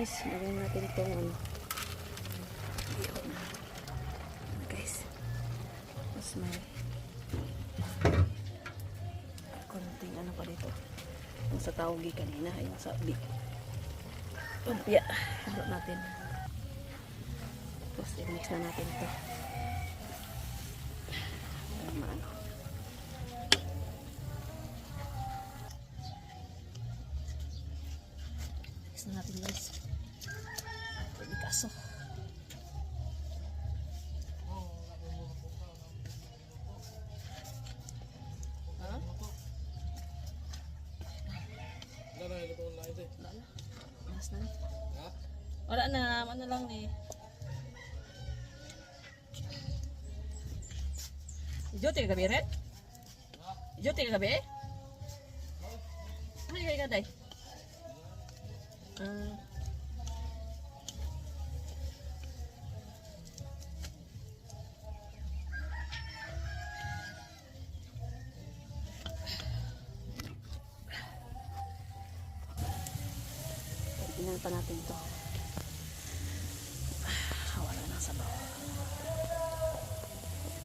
guys, lagyan natin itong ano. Ayun na. Guys. Mas may konting ano pa dito. Yung sa tawagi kanina, yung sabi. Lumpia. Harap natin. Tapos i-mix na natin ito. Para maano. Mix na natin guys. Pwede kaso. Ha? Wala na, ano lang ni. Ijote ka gabi rin? Ijote ka gabi? Ano yung gaday? Tingnan pa natin ito. Wala na sabaw.